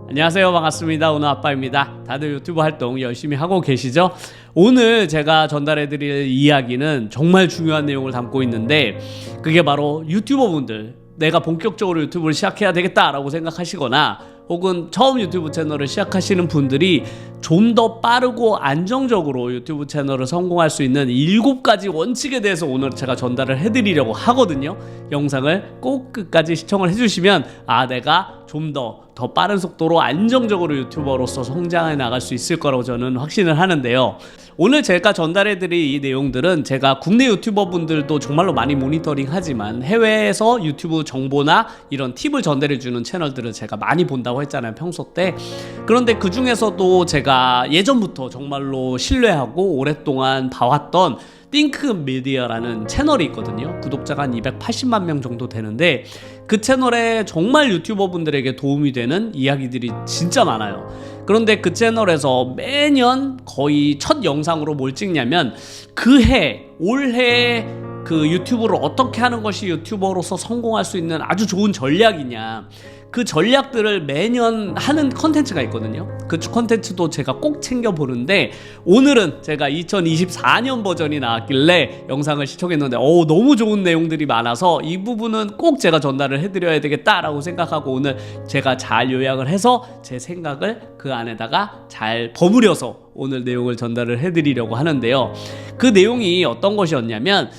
안녕하세요. 반갑습니다. 오늘 아빠입니다. 다들 유튜브 활동 열심히 하고 계시죠? 오늘 제가 전달해드릴 이야기는 정말 중요한 내용을 담고 있는데, 그게 바로 유튜버분들, 내가 본격적으로 유튜브를 시작해야 되겠다라고 생각하시거나 혹은 처음 유튜브 채널을 시작하시는 분들이 좀 더 빠르고 안정적으로 유튜브 채널을 성공할 수 있는 7가지 원칙에 대해서 오늘 제가 전달을 해드리려고 하거든요. 영상을 꼭 끝까지 시청을 해주시면 내가 좀 더 빠른 속도로 안정적으로 유튜버로서 성장해 나갈 수 있을 거라고 저는 확신을 하는데요. 오늘 제가 전달해드릴 이 내용들은 제가 국내 유튜버 분들도 정말로 많이 모니터링 하지만 해외에서 유튜브 정보나 이런 팁을 전달해주는 채널들을 제가 많이 본다고 했잖아요, 평소 때. 그런데 그 중에서도 제가 예전부터 정말로 신뢰하고 오랫동안 봐왔던 띵크미디어라는 채널이 있거든요. 구독자가 한 280만 명 정도 되는데, 그 채널에 정말 유튜버 분들에게 도움이 되는 이야기들이 진짜 많아요. 그런데 그 채널에서 매년 거의 첫 영상으로 뭘 찍냐면, 올해 그 유튜브를 어떻게 하는 것이 유튜버로서 성공할 수 있는 아주 좋은 전략이냐, 그 전략들을 매년 하는 컨텐츠가 있거든요. 그 컨텐츠도 제가 꼭 챙겨보는데, 오늘은 제가 2024년 버전이 나왔길래 영상을 시청했는데 너무 좋은 내용들이 많아서 이 부분은 꼭 제가 전달을 해드려야 되겠다라고 생각하고, 오늘 제가 잘 요약을 해서 제 생각을 그 안에다가 잘 버무려서 오늘 내용을 전달을 해드리려고 하는데요. 그 내용이 어떤 것이었냐면,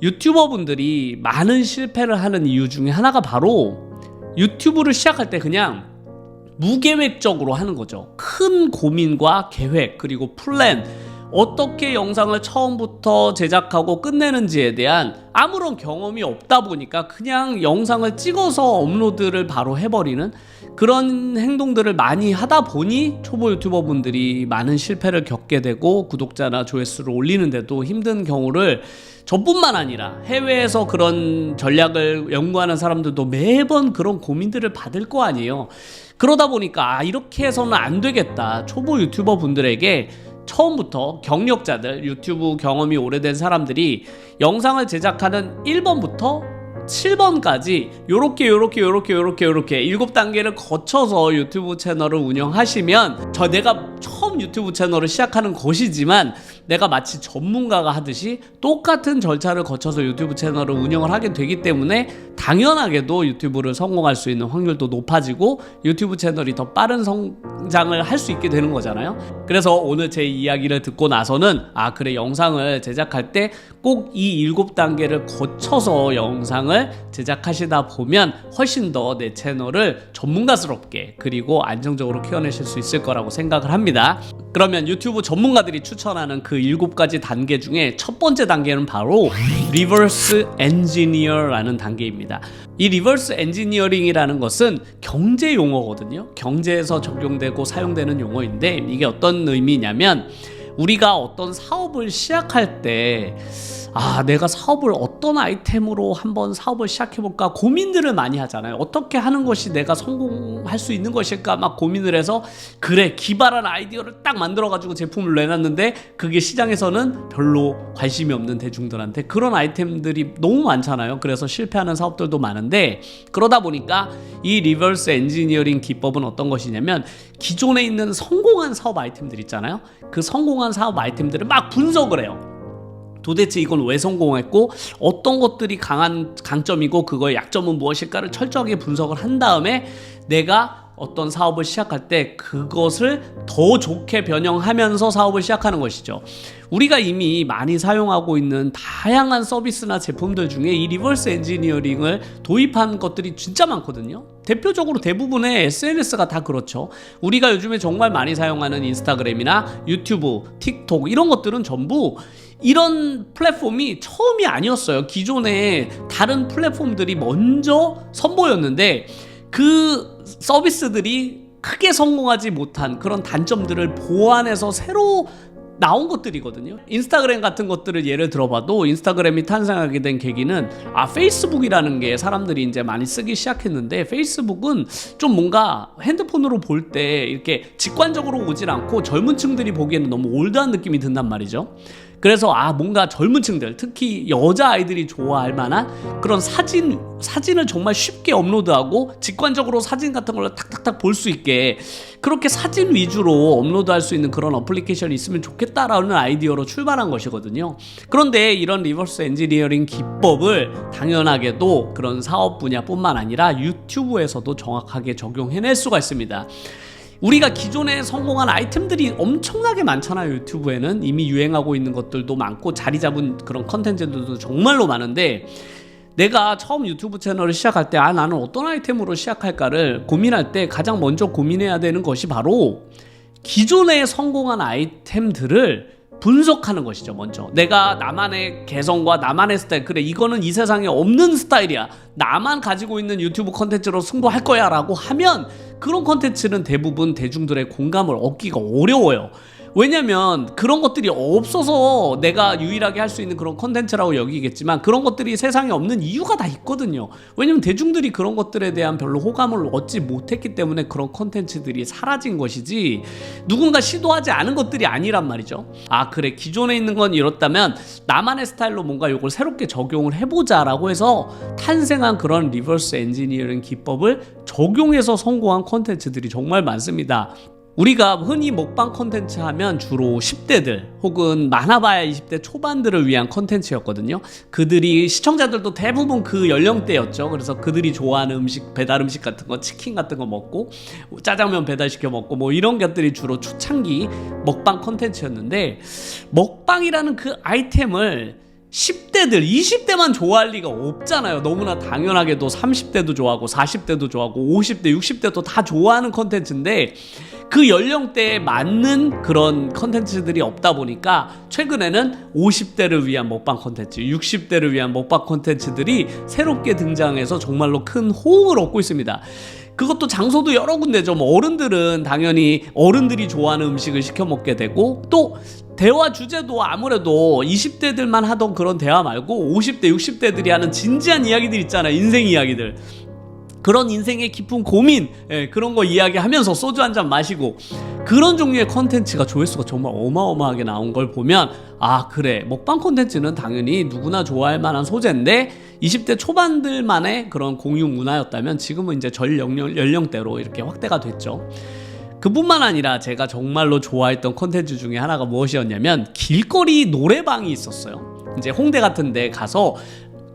유튜버 분들이 많은 실패를 하는 이유 중에 하나가 바로 유튜브를 시작할 때 그냥 무계획적으로 하는 거죠. 큰 고민과 계획, 그리고 플랜, 어떻게 영상을 처음부터 제작하고 끝내는지에 대한 아무런 경험이 없다 보니까 그냥 영상을 찍어서 업로드를 바로 해버리는 그런 행동들을 많이 하다 보니 초보 유튜버 분들이 많은 실패를 겪게 되고, 구독자나 조회수를 올리는데도 힘든 경우를 저뿐만 아니라 해외에서 그런 전략을 연구하는 사람들도 매번 그런 고민들을 받을 거 아니에요. 그러다 보니까 이렇게 해서는 안 되겠다. 초보 유튜버 분들에게 처음부터 경력자들, 유튜브 경험이 오래된 사람들이 영상을 제작하는 1번부터 7번까지 요렇게 7단계를 거쳐서 유튜브 채널을 운영하시면, 내가 처음 유튜브 채널을 시작하는 것이지만 내가 마치 전문가가 하듯이 똑같은 절차를 거쳐서 유튜브 채널을 운영을 하게 되기 때문에 당연하게도 유튜브를 성공할 수 있는 확률도 높아지고 유튜브 채널이 더 빠른 성장을 할 수 있게 되는 거잖아요. 그래서 오늘 제 이야기를 듣고 나서는 그래, 영상을 제작할 때 꼭 이 7단계를 거쳐서 영상을 제작하시다 보면 훨씬 더 내 채널을 전문가스럽게 그리고 안정적으로 키워내실 수 있을 거라고 생각을 합니다. 그러면 유튜브 전문가들이 추천하는 그 7가지 단계 중에 첫 번째 단계는 바로 리버스 엔지니어라는 단계입니다. 이 리버스 엔지니어링이라는 것은 경제 용어거든요. 경제에서 적용되고 사용되는 용어인데, 이게 어떤 의미냐면, 우리가 어떤 사업을 시작할 때 내가 사업을 어떤 아이템으로 한번 사업을 시작해볼까 고민들을 많이 하잖아요. 어떻게 하는 것이 내가 성공할 수 있는 것일까 막 고민을 해서, 그래, 기발한 아이디어를 딱 만들어가지고 제품을 내놨는데 그게 시장에서는 별로 관심이 없는 대중들한테, 그런 아이템들이 너무 많잖아요. 그래서 실패하는 사업들도 많은데, 그러다 보니까 이 리버스 엔지니어링 기법은 어떤 것이냐면, 기존에 있는 성공한 사업 아이템들 있잖아요. 그 성공한 사업 아이템들을 막 분석을 해요. 도대체 이건 왜 성공했고 어떤 것들이 강점이고 그거의 약점은 무엇일까를 철저하게 분석을 한 다음에 내가 어떤 사업을 시작할 때 그것을 더 좋게 변형하면서 사업을 시작하는 것이죠. 우리가 이미 많이 사용하고 있는 다양한 서비스나 제품들 중에 이 리버스 엔지니어링을 도입한 것들이 진짜 많거든요. 대표적으로 대부분의 SNS가 다 그렇죠. 우리가 요즘에 정말 많이 사용하는 인스타그램이나 유튜브, 틱톡, 이런 것들은 전부 이런 플랫폼이 처음이 아니었어요. 기존에 다른 플랫폼들이 먼저 선보였는데, 그 서비스들이 크게 성공하지 못한 그런 단점들을 보완해서 새로 나온 것들이거든요. 인스타그램 같은 것들을 예를 들어봐도, 인스타그램이 탄생하게 된 계기는 페이스북이라는 게 사람들이 이제 많이 쓰기 시작했는데, 페이스북은 좀 뭔가 핸드폰으로 볼 때 이렇게 직관적으로 오질 않고 젊은 층들이 보기에는 너무 올드한 느낌이 든단 말이죠. 그래서 뭔가 젊은 층들, 특히 여자아이들이 좋아할 만한 그런 사진을 정말 쉽게 업로드하고 직관적으로 사진 같은 걸로 탁탁탁 볼 수 있게 그렇게 사진 위주로 업로드할 수 있는 그런 어플리케이션이 있으면 좋겠다라는 아이디어로 출발한 것이거든요. 그런데 이런 리버스 엔지니어링 기법을 당연하게도 그런 사업 분야뿐만 아니라 유튜브에서도 정확하게 적용해낼 수가 있습니다. 우리가 기존에 성공한 아이템들이 엄청나게 많잖아요. 유튜브에는 이미 유행하고 있는 것들도 많고 자리 잡은 그런 컨텐츠들도 정말로 많은데, 내가 처음 유튜브 채널을 시작할 때 나는 어떤 아이템으로 시작할까를 고민할 때 가장 먼저 고민해야 되는 것이 바로 기존에 성공한 아이템들을 분석하는 것이죠. 먼저 내가 나만의 개성과 나만의 스타일, 그래 이거는 이 세상에 없는 스타일이야, 나만 가지고 있는 유튜브 컨텐츠로 승부할 거야 라고 하면 그런 컨텐츠는 대부분 대중들의 공감을 얻기가 어려워요. 왜냐면 그런 것들이 없어서 내가 유일하게 할 수 있는 그런 컨텐츠라고 여기겠지만 그런 것들이 세상에 없는 이유가 다 있거든요. 왜냐면 대중들이 그런 것들에 대한 별로 호감을 얻지 못했기 때문에 그런 컨텐츠들이 사라진 것이지 누군가 시도하지 않은 것들이 아니란 말이죠. 그래 기존에 있는 건 이렇다면 나만의 스타일로 뭔가 이걸 새롭게 적용을 해보자 라고 해서 탄생한 그런 리버스 엔지니어링 기법을 적용해서 성공한 컨텐츠들이 정말 많습니다. 우리가 흔히 먹방 컨텐츠 하면 주로 10대들 혹은 많아봐야 20대 초반들을 위한 컨텐츠였거든요. 그들이 시청자들도 대부분 그 연령대였죠. 그래서 그들이 좋아하는 음식, 배달 음식 같은 거, 치킨 같은 거 먹고 짜장면 배달시켜 먹고 뭐 이런 것들이 주로 초창기 먹방 컨텐츠였는데, 먹방이라는 그 아이템을 10대들, 20대만 좋아할 리가 없잖아요. 너무나 당연하게도 30대도 좋아하고 40대도 좋아하고 50대, 60대도 다 좋아하는 컨텐츠인데 그 연령대에 맞는 그런 컨텐츠들이 없다 보니까 최근에는 50대를 위한 먹방 컨텐츠, 60대를 위한 먹방 컨텐츠들이 새롭게 등장해서 정말로 큰 호응을 얻고 있습니다. 그것도 장소도 여러 군데죠. 어른들은 당연히 어른들이 좋아하는 음식을 시켜 먹게 되고, 또 대화 주제도 아무래도 20대들만 하던 그런 대화 말고 50대, 60대들이 하는 진지한 이야기들 있잖아요. 인생 이야기들. 그런 인생의 깊은 고민, 그런 거 이야기하면서 소주 한잔 마시고 그런 종류의 컨텐츠가 조회수가 정말 어마어마하게 나온 걸 보면 그래 먹방 컨텐츠는 당연히 누구나 좋아할 만한 소재인데 20대 초반들만의 그런 공유 문화였다면 지금은 이제 전 연령대로 이렇게 확대가 됐죠. 그뿐만 아니라 제가 정말로 좋아했던 컨텐츠 중에 하나가 무엇이었냐면 길거리 노래방이 있었어요. 이제 홍대 같은 데 가서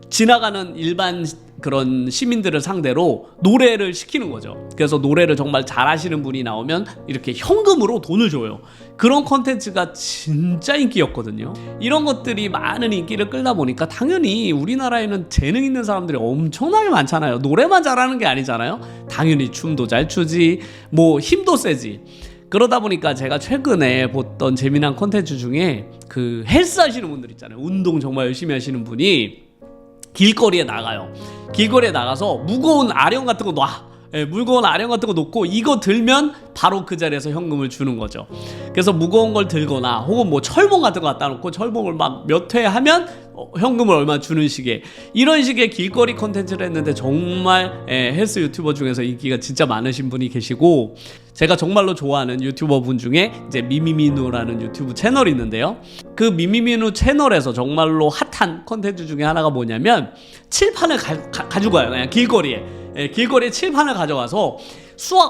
지나가는 일반 그런 시민들을 상대로 노래를 시키는 거죠. 그래서 노래를 정말 잘하시는 분이 나오면 이렇게 현금으로 돈을 줘요. 그런 컨텐츠가 진짜 인기였거든요. 이런 것들이 많은 인기를 끌다 보니까 당연히 우리나라에는 재능 있는 사람들이 엄청나게 많잖아요. 노래만 잘하는 게 아니잖아요. 당연히 춤도 잘 추지, 뭐 힘도 세지. 그러다 보니까 제가 최근에 봤던 재미난 컨텐츠 중에 그 헬스 하시는 분들 있잖아요. 운동 정말 열심히 하시는 분이 길거리에 나가요. 길거리에 나가서 무거운 아령 같은 거 놔. 무거운 아령 같은 거 놓고 이거 들면 바로 그 자리에서 현금을 주는 거죠. 그래서 무거운 걸 들거나 혹은 뭐 철봉 같은 거 갖다 놓고 철봉을 막 몇 회 하면 현금을 얼마 주는 식의 이런 식의 길거리 컨텐츠를 했는데 정말 헬스 유튜버 중에서 인기가 진짜 많으신 분이 계시고, 제가 정말로 좋아하는 유튜버 분 중에 이제 미미미누라는 유튜브 채널이 있는데요. 그 미미미누 채널에서 정말로 핫한 컨텐츠 중에 하나가 뭐냐면 칠판을 가지고 가요. 그냥 길거리에 칠판을 가져가서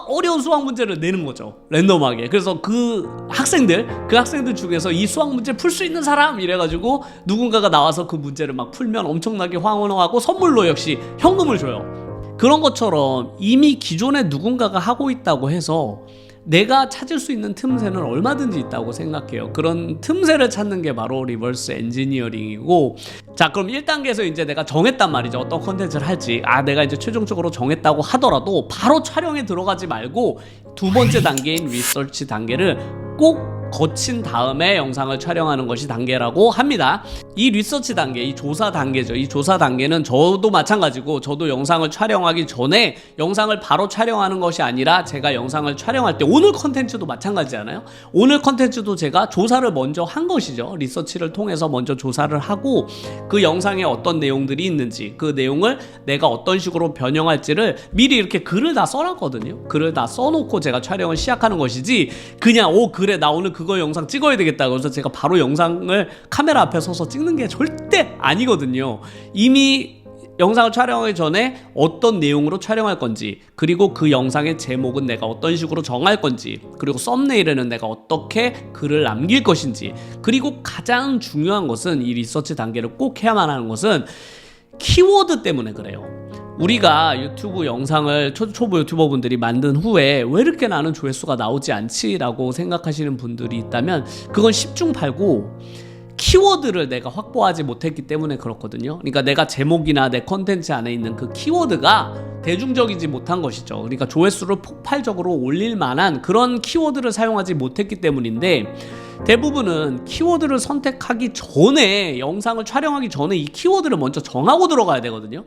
어려운 수학 문제를 내는 거죠. 랜덤하게. 그래서 그 학생들 중에서 이 수학 문제 풀 수 있는 사람 이래가지고 누군가가 나와서 그 문제를 막 풀면 엄청나게 환호하고 선물로 역시 현금을 줘요. 그런 것처럼 이미 기존에 누군가가 하고 있다고 해서 내가 찾을 수 있는 틈새는 얼마든지 있다고 생각해요. 그런 틈새를 찾는 게 바로 리버스 엔지니어링이고, 자 그럼 1단계에서 이제 내가 정했단 말이죠. 어떤 컨텐츠를 할지. 내가 이제 최종적으로 정했다고 하더라도 바로 촬영에 들어가지 말고 두 번째 단계인 리서치 단계를 꼭 거친 다음에 영상을 촬영하는 것이 단계라고 합니다. 이 리서치 단계, 이 조사 단계죠. 이 조사 단계는 저도 마찬가지고, 저도 영상을 촬영하기 전에 영상을 바로 촬영하는 것이 아니라 제가 영상을 촬영할 때, 오늘 컨텐츠도 마찬가지잖아요. 오늘 컨텐츠도 제가 조사를 먼저 한 것이죠. 리서치를 통해서 먼저 조사를 하고 그 영상에 어떤 내용들이 있는지, 그 내용을 내가 어떤 식으로 변형할지를 미리 이렇게 글을 다 써놨거든요. 글을 다 써놓고 제가 촬영을 시작하는 것이지, 그냥 그래 나 오늘 그거 영상 찍어야 되겠다 그래서 제가 바로 영상을 카메라 앞에 서서 찍는 게 절대 아니거든요. 이미 영상을 촬영하기 전에 어떤 내용으로 촬영할 건지, 그리고 그 영상의 제목은 내가 어떤 식으로 정할 건지, 그리고 썸네일에는 내가 어떻게 글을 남길 것인지, 그리고 가장 중요한 것은, 이 리서치 단계를 꼭 해야만 하는 것은 키워드 때문에 그래요. 우리가 유튜브 영상을 초보 유튜버분들이 만든 후에 왜 이렇게 나는 조회수가 나오지 않지? 라고 생각하시는 분들이 있다면 그건 10중 8구 키워드를 내가 확보하지 못했기 때문에 그렇거든요. 그러니까 내가 제목이나 내 컨텐츠 안에 있는 그 키워드가 대중적이지 못한 것이죠. 그러니까 조회수를 폭발적으로 올릴 만한 그런 키워드를 사용하지 못했기 때문인데, 대부분은 키워드를 선택하기 전에, 영상을 촬영하기 전에 이 키워드를 먼저 정하고 들어가야 되거든요.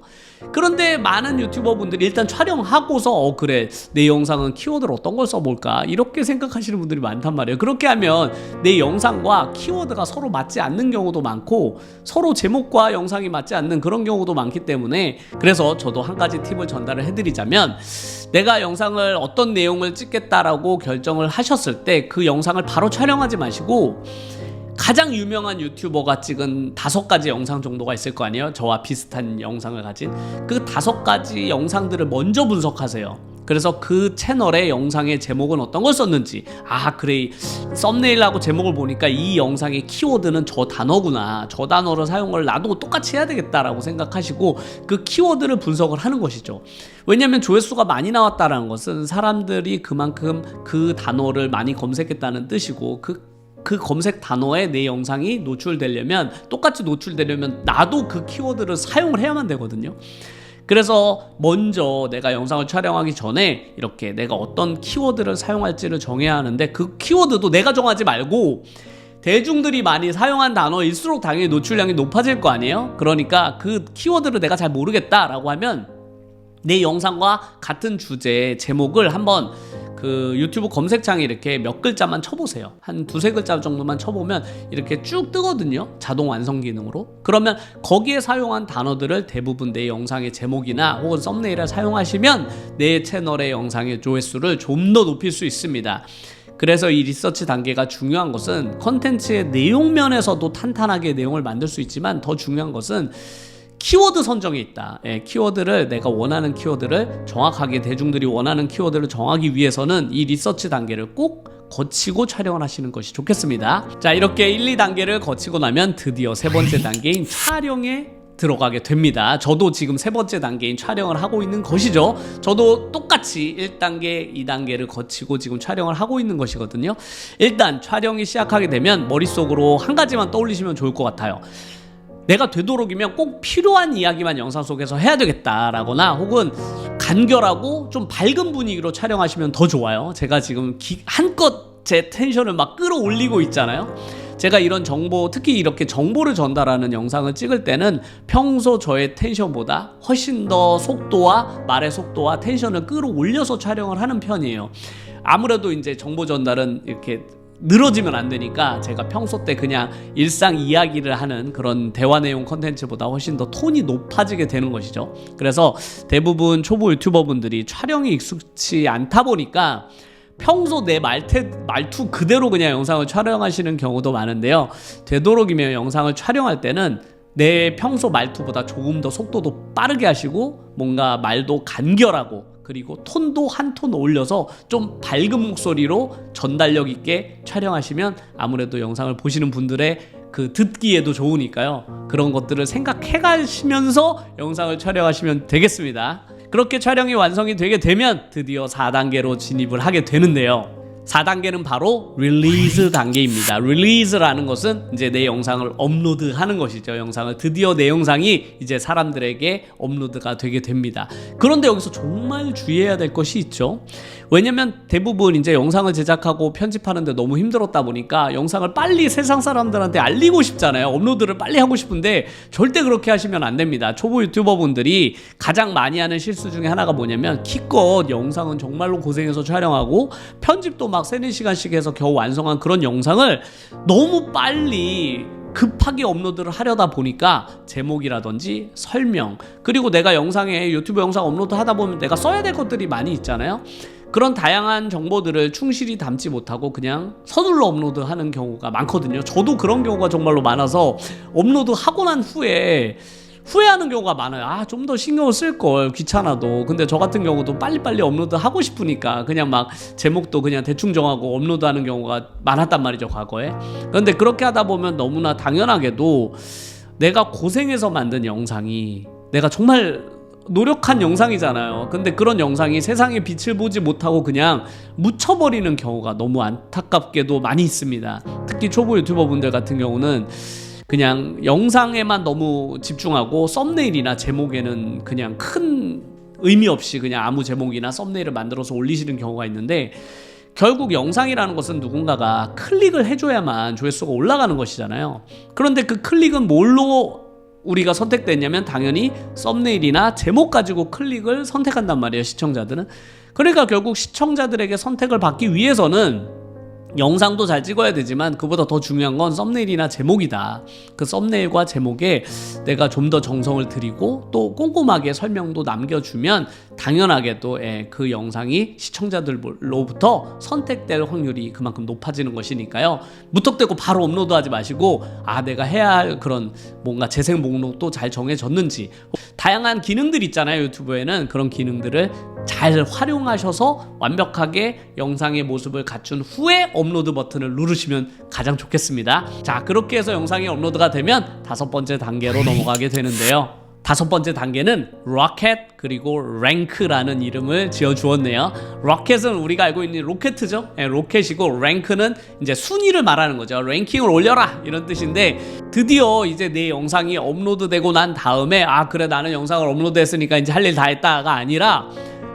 그런데 많은 유튜버분들이 일단 촬영하고서 그래 내 영상은 키워드를 어떤 걸 써볼까 이렇게 생각하시는 분들이 많단 말이에요. 그렇게 하면 내 영상과 키워드가 서로 맞지 않는 경우도 많고, 서로 제목과 영상이 맞지 않는 그런 경우도 많기 때문에, 그래서 저도 한 가지 팁을 전달을 해드리자면, 내가 영상을 어떤 내용을 찍겠다라고 결정을 하셨을 때 그 영상을 바로 촬영하지 마시고, 가장 유명한 유튜버가 찍은 5가지 영상 정도가 있을 거 아니에요. 저와 비슷한 영상을 가진 그 5가지 영상들을 먼저 분석하세요. 그래서 그 채널의 영상의 제목은 어떤 걸 썼는지, 그래 썸네일하고 제목을 보니까 이 영상의 키워드는 저 단어구나, 저 단어를 사용을 나도 똑같이 해야 되겠다라고 생각하시고 그 키워드를 분석을 하는 것이죠. 왜냐하면 조회수가 많이 나왔다는 것은 사람들이 그만큼 그 단어를 많이 검색했다는 뜻이고, 그 검색 단어에 내 영상이 노출되려면, 똑같이 노출되려면 나도 그 키워드를 사용을 해야만 되거든요. 그래서 먼저 내가 영상을 촬영하기 전에 이렇게 내가 어떤 키워드를 사용할지를 정해야 하는데, 그 키워드도 내가 정하지 말고 대중들이 많이 사용한 단어일수록 당연히 노출량이 높아질 거 아니에요. 그러니까 그 키워드를 내가 잘 모르겠다라고 하면 내 영상과 같은 주제의 제목을 한번 그 유튜브 검색창에 이렇게 몇 글자만 쳐보세요. 한 2-3글자 정도만 쳐보면 이렇게 쭉 뜨거든요. 자동 완성 기능으로. 그러면 거기에 사용한 단어들을 대부분 내 영상의 제목이나 혹은 썸네일에 사용하시면 내 채널의 영상의 조회수를 좀 더 높일 수 있습니다. 그래서 이 리서치 단계가 중요한 것은, 컨텐츠의 내용 면에서도 탄탄하게 내용을 만들 수 있지만 더 중요한 것은 키워드 선정에 있다. 키워드를, 내가 원하는 키워드를 정확하게, 대중들이 원하는 키워드를 정하기 위해서는 이 리서치 단계를 꼭 거치고 촬영을 하시는 것이 좋겠습니다. 자, 이렇게 1, 2단계를 거치고 나면 드디어 3번째 단계인 촬영에 들어가게 됩니다. 저도 지금 3번째 단계인 촬영을 하고 있는 것이죠. 저도 똑같이 1단계, 2단계를 거치고 지금 촬영을 하고 있는 것이거든요. 일단 촬영이 시작하게 되면 머릿속으로 한 가지만 떠올리시면 좋을 것 같아요. 내가 되도록이면 꼭 필요한 이야기만 영상 속에서 해야 되겠다라거나, 혹은 간결하고 좀 밝은 분위기로 촬영하시면 더 좋아요. 제가 지금 한껏 제 텐션을 막 끌어올리고 있잖아요. 제가 이런 정보, 특히 이렇게 정보를 전달하는 영상을 찍을 때는 평소 저의 텐션보다 훨씬 더 속도와 말의 속도와 텐션을 끌어올려서 촬영을 하는 편이에요. 아무래도 이제 정보 전달은 이렇게 늘어지면 안 되니까 제가 평소 때 그냥 일상 이야기를 하는 그런 대화 내용 컨텐츠보다 훨씬 더 톤이 높아지게 되는 것이죠. 그래서 대부분 초보 유튜버분들이 촬영이 익숙치 않다 보니까 평소 내 말투 그대로 그냥 영상을 촬영하시는 경우도 많은데요. 되도록이면 영상을 촬영할 때는 내 평소 말투보다 조금 더 속도도 빠르게 하시고, 뭔가 말도 간결하고, 그리고 톤도 한 톤 올려서 좀 밝은 목소리로 전달력 있게 촬영하시면 아무래도 영상을 보시는 분들의 그 듣기에도 좋으니까요. 그런 것들을 생각해 가시면서 영상을 촬영하시면 되겠습니다. 그렇게 촬영이 완성이 되게 되면 드디어 4단계로 진입을 하게 되는데요. 4단계는 바로 릴리즈 단계입니다. 릴리즈라는 것은 이제 내 영상을 업로드하는 것이죠. 영상을 드디어 내 영상이 이제 사람들에게 업로드가 되게 됩니다. 그런데 여기서 정말 주의해야 될 것이 있죠. 왜냐면 대부분 이제 영상을 제작하고 편집하는데 너무 힘들었다 보니까 영상을 빨리 세상 사람들한테 알리고 싶잖아요. 업로드를 빨리 하고 싶은데 절대 그렇게 하시면 안 됩니다. 초보 유튜버 분들이 가장 많이 하는 실수 중에 하나가 뭐냐면 기껏 영상은 정말로 고생해서 촬영하고 편집도 막 3-4시간씩 해서 겨우 완성한 그런 영상을 너무 빨리 급하게 업로드를 하려다 보니까 제목이라든지 설명, 그리고 내가 유튜브 영상 업로드 하다 보면 내가 써야 될 것들이 많이 있잖아요. 그런 다양한 정보들을 충실히 담지 못하고 그냥 서둘러 업로드하는 경우가 많거든요. 저도 그런 경우가 정말로 많아서 업로드하고 난 후에 후회하는 경우가 많아요. 좀 더 신경을 쓸 걸, 귀찮아도. 근데 저 같은 경우도 빨리빨리 업로드 하고 싶으니까 그냥 막 제목도 그냥 대충 정하고 업로드하는 경우가 많았단 말이죠, 과거에. 그런데 그렇게 하다 보면 너무나 당연하게도 내가 고생해서 만든 영상이, 내가 정말 노력한 영상이잖아요. 근데 그런 영상이 세상의 빛을 보지 못하고 그냥 묻혀버리는 경우가 너무 안타깝게도 많이 있습니다. 특히 초보 유튜버 분들 같은 경우는 그냥 영상에만 너무 집중하고 썸네일이나 제목에는 그냥 큰 의미 없이 그냥 아무 제목이나 썸네일을 만들어서 올리시는 경우가 있는데, 결국 영상이라는 것은 누군가가 클릭을 해줘야만 조회수가 올라가는 것이잖아요. 그런데 그 클릭은 뭘로 우리가 선택됐냐면 당연히 썸네일이나 제목 가지고 클릭을 선택한단 말이에요, 시청자들은. 그러니까 결국 시청자들에게 선택을 받기 위해서는 영상도 잘 찍어야 되지만 그보다 더 중요한 건 썸네일이나 제목이다. 그 썸네일과 제목에 내가 좀 더 정성을 들이고 또 꼼꼼하게 설명도 남겨주면 당연하게도 그 영상이 시청자들로부터 선택될 확률이 그만큼 높아지는 것이니까요. 무턱대고 바로 업로드하지 마시고 내가 해야 할 그런 뭔가 재생 목록도 잘 정해졌는지, 다양한 기능들 있잖아요, 유튜브에는. 그런 기능들을 잘 활용하셔서 완벽하게 영상의 모습을 갖춘 후에 업로드 버튼을 누르시면 가장 좋겠습니다. 자, 그렇게 해서 영상이 업로드가 되면 5번째 단계로 넘어가게 되는데요. 5번째 단계는 로켓 그리고 랭크라는 이름을 지어주었네요. 로켓은 우리가 알고 있는 로켓이죠. 로켓이고, 랭크는 이제 순위를 말하는 거죠. 랭킹을 올려라 이런 뜻인데, 드디어 이제 내 영상이 업로드되고 난 다음에 그래 나는 영상을 업로드했으니까 이제 할 일 다 했다가 아니라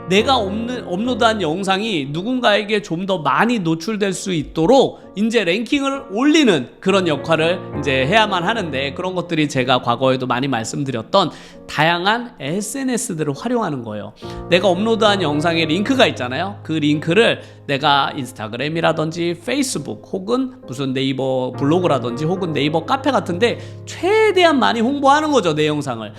내가 업로드한 영상이 누군가에게 좀 더 많이 노출될 수 있도록 이제 랭킹을 올리는 그런 역할을 이제 해야만 하는데, 그런 것들이 제가 과거에도 많이 말씀드렸던 다양한 SNS들을 활용하는 거예요. 내가 업로드한 영상에 링크가 있잖아요. 그 링크를 내가 인스타그램이라든지 페이스북 혹은 무슨 네이버 블로그라든지 혹은 네이버 카페 같은데 최대한 많이 홍보하는 거죠, 내 영상을.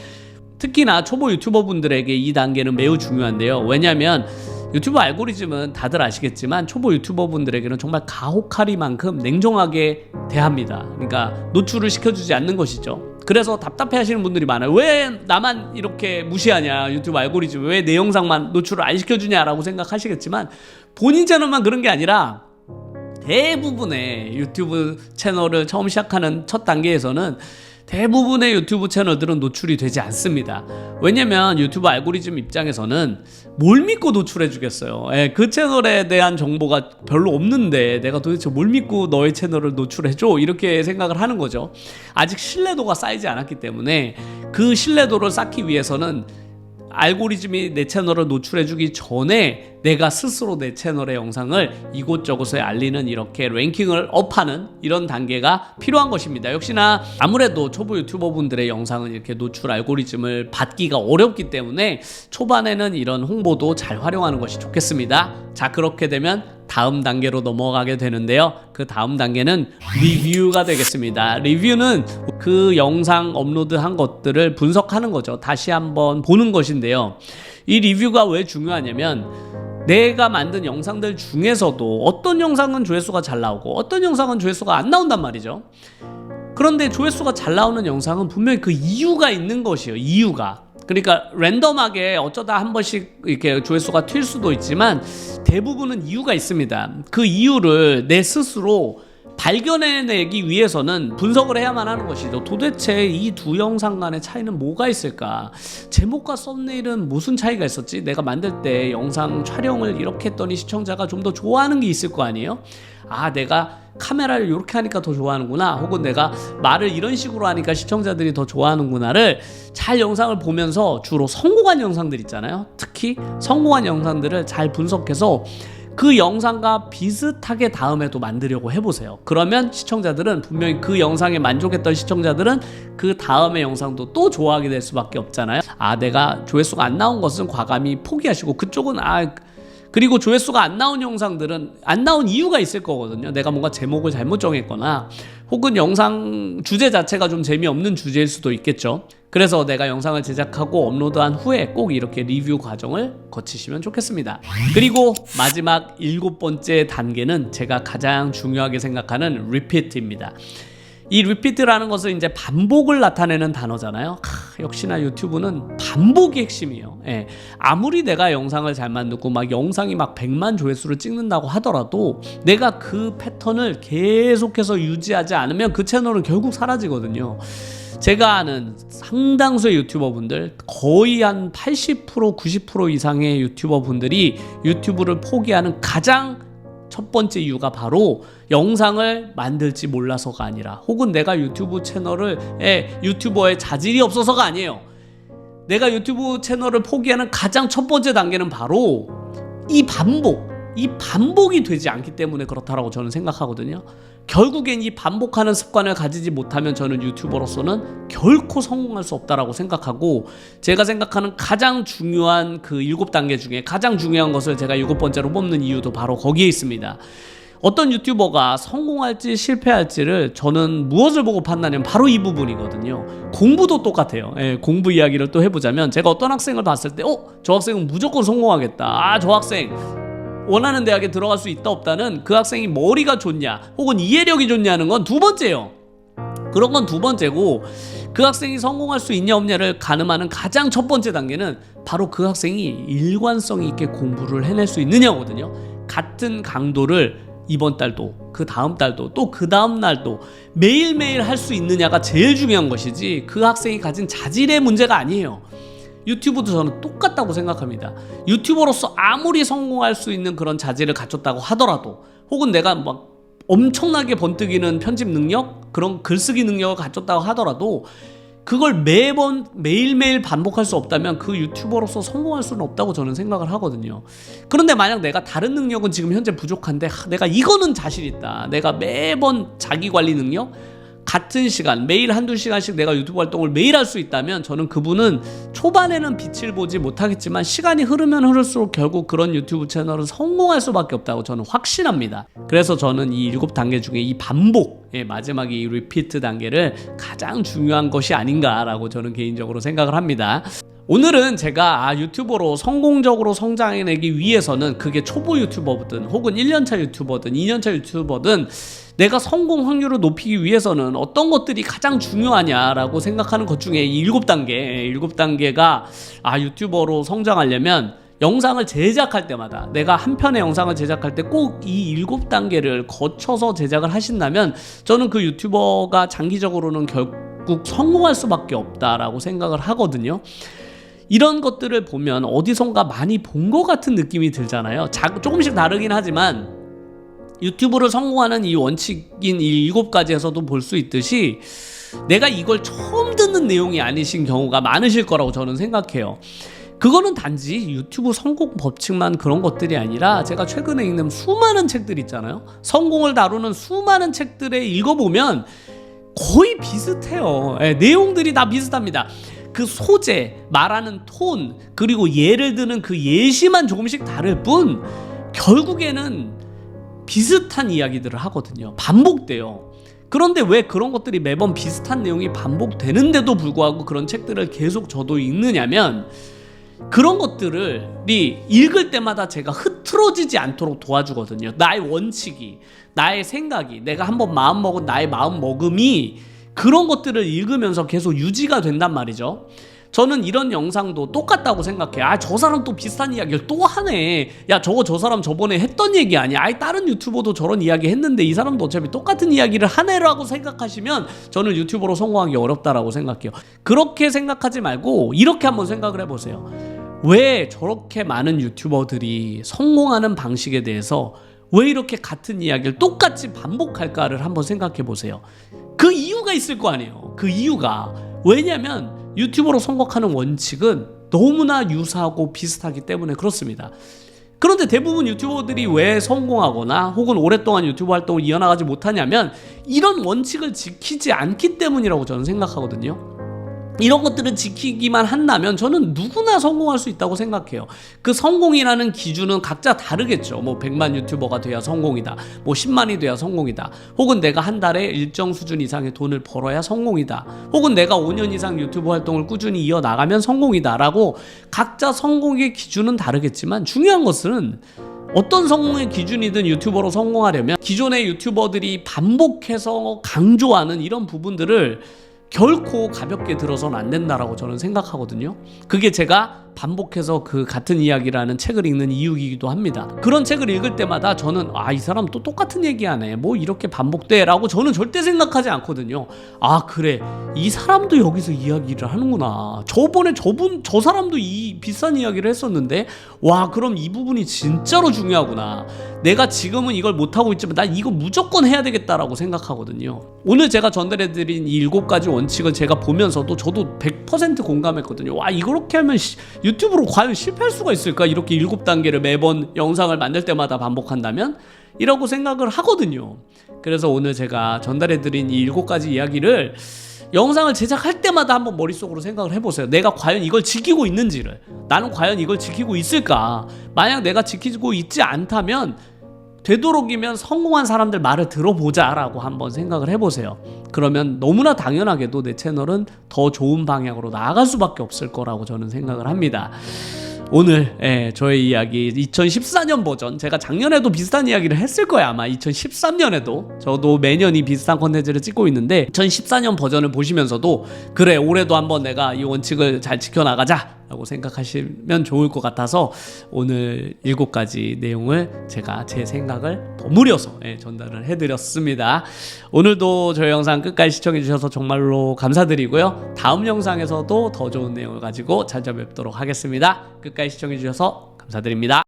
특히나 초보 유튜버 분들에게 이 단계는 매우 중요한데요. 왜냐하면 유튜브 알고리즘은 다들 아시겠지만 초보 유튜버 분들에게는 정말 가혹하리만큼 냉정하게 대합니다. 그러니까 노출을 시켜주지 않는 것이죠. 그래서 답답해 하시는 분들이 많아요. 왜 나만 이렇게 무시하냐, 유튜브 알고리즘 왜 내 영상만 노출을 안 시켜주냐라고 생각하시겠지만, 본인 채널만 그런 게 아니라 대부분의 유튜브 채널을 처음 시작하는 첫 단계에서는 대부분의 유튜브 채널들은 노출이 되지 않습니다. 왜냐면 유튜브 알고리즘 입장에서는 뭘 믿고 노출해 주겠어요. 그 채널에 대한 정보가 별로 없는데 내가 도대체 뭘 믿고 너의 채널을 노출해 줘, 이렇게 생각을 하는 거죠. 아직 신뢰도가 쌓이지 않았기 때문에 그 신뢰도를 쌓기 위해서는 알고리즘이 내 채널을 노출해주기 전에 내가 스스로 내 채널의 영상을 이곳저곳에 알리는, 이렇게 랭킹을 업하는 이런 단계가 필요한 것입니다. 역시나 아무래도 초보 유튜버 분들의 영상은 이렇게 노출 알고리즘을 받기가 어렵기 때문에 초반에는 이런 홍보도 잘 활용하는 것이 좋겠습니다. 자, 그렇게 되면 다음 단계로 넘어가게 되는데요. 그 다음 단계는 리뷰가 되겠습니다. 리뷰는 그 영상 업로드한 것들을 분석하는 거죠. 다시 한번 보는 것인데요. 이 리뷰가 왜 중요하냐면, 내가 만든 영상들 중에서도 어떤 영상은 조회수가 잘 나오고 어떤 영상은 조회수가 안 나온단 말이죠. 그런데 조회수가 잘 나오는 영상은 분명히 그 이유가 있는 것이에요. 이유가. 그러니까 랜덤하게 어쩌다 한 번씩 이렇게 조회수가 튈 수도 있지만 대부분은 이유가 있습니다. 그 이유를 내 스스로 발견해내기 위해서는 분석을 해야만 하는 것이죠. 도대체 이 두 영상 간의 차이는 뭐가 있을까? 제목과 썸네일은 무슨 차이가 있었지? 내가 만들 때 영상 촬영을 이렇게 했더니 시청자가 좀 더 좋아하는 게 있을 거 아니에요? 아, 내가 카메라를 이렇게 하니까 더 좋아하는구나, 혹은 내가 말을 이런 식으로 하니까 시청자들이 더 좋아하는구나를 잘 영상을 보면서, 주로 성공한 영상들 있잖아요. 특히 성공한 영상들을 잘 분석해서 그 영상과 비슷하게 다음에도 만들려고 해보세요. 그러면 시청자들은, 분명히 그 영상에 만족했던 시청자들은 그 다음의 영상도 또 좋아하게 될 수밖에 없잖아요. 아, 내가 조회수가 안 나온 것은 과감히 포기하시고, 그쪽은 그리고 조회수가 안 나온 영상들은 안 나온 이유가 있을 거거든요. 내가 뭔가 제목을 잘못 정했거나, 혹은 영상 주제 자체가 좀 재미없는 주제일 수도 있겠죠. 그래서 내가 영상을 제작하고 업로드한 후에 꼭 이렇게 리뷰 과정을 거치시면 좋겠습니다. 그리고 마지막 7번째 단계는 제가 가장 중요하게 생각하는 리피트입니다. 이 리피트라는 것은 이제 반복을 나타내는 단어잖아요. 역시나 유튜브는 반복이 핵심이에요. 예. 아무리 내가 영상을 잘 만들고 막 영상이 막 100만 조회수를 찍는다고 하더라도 내가 그 패턴을 계속해서 유지하지 않으면 그 채널은 결국 사라지거든요. 제가 아는 상당수의 유튜버분들, 거의 한 80% 90% 이상의 유튜버분들이 유튜브를 포기하는 가장 첫 번째 이유가 바로 영상을 만들지 몰라서가 아니라, 혹은 내가 유튜브 유튜버의 자질이 없어서가 아니에요. 내가 유튜브 채널을 포기하는 가장 첫 번째 단계는 바로 이 반복이 되지 않기 때문에 그렇다라고 저는 생각하거든요. 결국엔 이 반복하는 습관을 가지지 못하면 저는 유튜버로서는 결코 성공할 수 없다라고 생각하고, 제가 생각하는 가장 중요한 그 7단계 중에 가장 중요한 것을 제가 7번째로 뽑는 이유도 바로 거기에 있습니다. 어떤 유튜버가 성공할지 실패할지를 저는 무엇을 보고 판단하냐면 바로 이 부분이거든요. 공부도 똑같아요. 예, 공부 이야기를 또 해보자면, 제가 어떤 학생을 봤을 때 저 학생은 무조건 성공하겠다, 저 학생 원하는 대학에 들어갈 수 있다 없다는, 그 학생이 머리가 좋냐 혹은 이해력이 좋냐는 건 두 번째예요. 그런 건 두 번째고, 그 학생이 성공할 수 있냐 없냐를 가늠하는 가장 첫 번째 단계는 바로 그 학생이 일관성 있게 공부를 해낼 수 있느냐거든요. 같은 강도를 이번 달도, 그 다음 달도, 또 그 다음 날도 매일매일 할 수 있느냐가 제일 중요한 것이지, 그 학생이 가진 자질의 문제가 아니에요. 유튜브도 저는 똑같다고 생각합니다. 유튜버로서 아무리 성공할 수 있는 그런 자질을 갖췄다고 하더라도, 혹은 내가 막 엄청나게 번뜩이는 편집 능력, 그런 글쓰기 능력을 갖췄다고 하더라도, 그걸 매일매일 반복할 수 없다면 그 유튜버로서 성공할 수는 없다고 저는 생각을 하거든요. 그런데 만약 내가 다른 능력은 지금 현재 부족한데, 내가 이거는 자신 있다, 내가 매번 자기관리 능력, 같은 시간, 매일 한두 시간씩 내가 유튜브 활동을 매일 할 수 있다면, 저는 그분은 초반에는 빛을 보지 못하겠지만 시간이 흐르면 흐를수록 결국 그런 유튜브 채널은 성공할 수밖에 없다고 저는 확신합니다. 그래서 저는 이 7단계 중에 이 반복, 마지막에 이 리피트 단계를 가장 중요한 것이 아닌가라고 저는 개인적으로 생각을 합니다. 오늘은 제가 유튜버로 성공적으로 성장해내기 위해서는, 그게 초보 유튜버든 혹은 1년차 유튜버든 2년차 유튜버든, 내가 성공 확률을 높이기 위해서는 어떤 것들이 가장 중요하냐라고 생각하는 것 중에 이 7단계가 유튜버로 성장하려면, 영상을 제작할 때마다, 내가 한 편의 영상을 제작할 때 꼭 이 7단계를 거쳐서 제작을 하신다면, 저는 그 유튜버가 장기적으로는 결국 성공할 수밖에 없다라고 생각을 하거든요. 이런 것들을 보면 어디선가 많이 본 것 같은 느낌이 들잖아요. 조금씩 다르긴 하지만 유튜브를 성공하는 이 원칙인 이 7가지에서도 볼 수 있듯이, 내가 이걸 처음 듣는 내용이 아니신 경우가 많으실 거라고 저는 생각해요. 그거는 단지 유튜브 성공 법칙만 그런 것들이 아니라, 제가 최근에 읽는 수많은 책들 있잖아요. 성공을 다루는 수많은 책들에 읽어보면 거의 비슷해요. 내용들이 다 비슷합니다. 그 소재, 말하는 톤, 그리고 예를 드는 그 예시만 조금씩 다를 뿐, 결국에는 비슷한 이야기들을 하거든요. 반복돼요. 그런데 왜 그런 것들이 매번 비슷한 내용이 반복되는데도 불구하고 그런 책들을 계속 저도 읽느냐면, 그런 것들이 읽을 때마다 제가 흐트러지지 않도록 도와주거든요. 나의 원칙이, 나의 생각이, 내가 한번 마음먹은 나의 마음먹음이 그런 것들을 읽으면서 계속 유지가 된단 말이죠. 저는 이런 영상도 똑같다고 생각해. 아, 저 사람 또 비슷한 이야기를 또 하네. 야, 저 사람 저번에 했던 얘기 아니야. 아이, 다른 유튜버도 저런 이야기 했는데 이 사람도 어차피 똑같은 이야기를 하네라고 생각하시면 저는 유튜버로 성공하기 어렵다라고 생각해요. 그렇게 생각하지 말고 이렇게 한번 생각을 해보세요. 왜 저렇게 많은 유튜버들이 성공하는 방식에 대해서 왜 이렇게 같은 이야기를 똑같이 반복할까를 한번 생각해 보세요. 그 이유가 있을 거 아니에요. 그 이유가 왜냐면 유튜버로 성공하는 원칙은 너무나 유사하고 비슷하기 때문에 그렇습니다. 그런데 대부분 유튜버들이 왜 성공하거나 혹은 오랫동안 유튜브 활동을 이어나가지 못하냐면 이런 원칙을 지키지 않기 때문이라고 저는 생각하거든요. 이런 것들을 지키기만 한다면 저는 누구나 성공할 수 있다고 생각해요. 그 성공이라는 기준은 각자 다르겠죠. 뭐 100만 유튜버가 돼야 성공이다. 뭐 10만이 돼야 성공이다. 혹은 내가 한 달에 일정 수준 이상의 돈을 벌어야 성공이다. 혹은 내가 5년 이상 유튜브 활동을 꾸준히 이어나가면 성공이다. 라고 각자 성공의 기준은 다르겠지만 중요한 것은 어떤 성공의 기준이든 유튜버로 성공하려면 기존의 유튜버들이 반복해서 강조하는 이런 부분들을 결코 가볍게 들어서는 안 된다라고 저는 생각하거든요. 그게 제가 반복해서 그 같은 이야기라는 책을 읽는 이유이기도 합니다. 그런 책을 읽을 때마다 저는 이 사람 또 똑같은 얘기하네. 뭐 이렇게 반복돼 라고 저는 절대 생각하지 않거든요. 아, 그래. 이 사람도 여기서 이야기를 하는구나. 저번에 저 사람도 이 비싼 이야기를 했었는데 와, 그럼 이 부분이 진짜로 중요하구나. 내가 지금은 이걸 못하고 있지만 난 이거 무조건 해야 되겠다라고 생각하거든요. 오늘 제가 전달해드린 이 7가지 원칙을 제가 보면서도 저도 100% 공감했거든요. 와, 이렇게 하면 유튜브로 과연 실패할 수가 있을까? 이렇게 7단계를 매번 영상을 만들 때마다 반복한다면? 이라고 생각을 하거든요. 그래서 오늘 제가 전달해드린 이 7가지 이야기를 영상을 제작할 때마다 한번 머릿속으로 생각을 해보세요. 내가 과연 이걸 지키고 있는지를. 나는 과연 이걸 지키고 있을까? 만약 내가 지키고 있지 않다면 되도록이면 성공한 사람들 말을 들어보자 라고 한번 생각을 해보세요. 그러면 너무나 당연하게도 내 채널은 더 좋은 방향으로 나아갈 수밖에 없을 거라고 저는 생각을 합니다. 오늘 저의 이야기 2014년 버전, 제가 작년에도 비슷한 이야기를 했을 거예요. 아마 2013년에도 저도 매년 이 비슷한 컨텐츠를 찍고 있는데 2014년 버전을 보시면서도 그래, 올해도 한번 내가 이 원칙을 잘 지켜나가자 라고 생각하시면 좋을 것 같아서 오늘 7가지 내용을 제가 제 생각을 버무려서 전달을 해드렸습니다. 오늘도 저희 영상 끝까지 시청해주셔서 정말로 감사드리고요. 다음 영상에서도 더 좋은 내용을 가지고 찾아뵙도록 하겠습니다. 끝까지 시청해주셔서 감사드립니다.